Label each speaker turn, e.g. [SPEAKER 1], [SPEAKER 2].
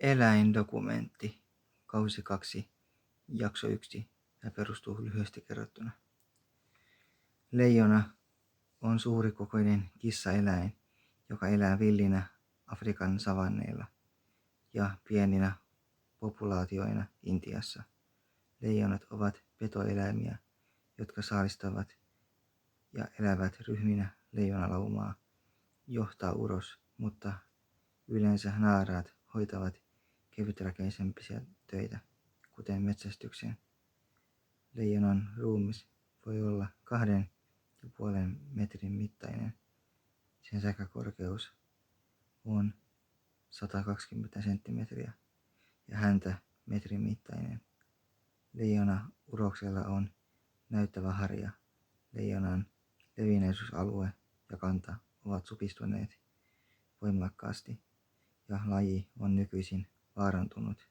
[SPEAKER 1] Eläindokumentti, kausi 2, jakso 1. Tämä perustuu lyhyesti kerrottuna. Leijona on suurikokoinen kissaeläin, joka elää villinä Afrikan savanneilla ja pieninä populaatioina Intiassa. Leijonat ovat petoeläimiä, jotka saalistavat ja elävät ryhminä. Leijonalaumaa johtaa uros, mutta yleensä naaraat hoitavat kevytrakeisempia töitä, kuten metsästyksen. Leijonan ruumis voi olla 2,5 metrin mittainen. Sen säkäkorkeus on 120 senttimetriä ja häntä metrin mittainen. Leijona uroksella on näyttävä harja. Leijonan levinneisyysalue ja kanta ovat supistuneet voimakkaasti ja laji on nykyisin vaarantunut.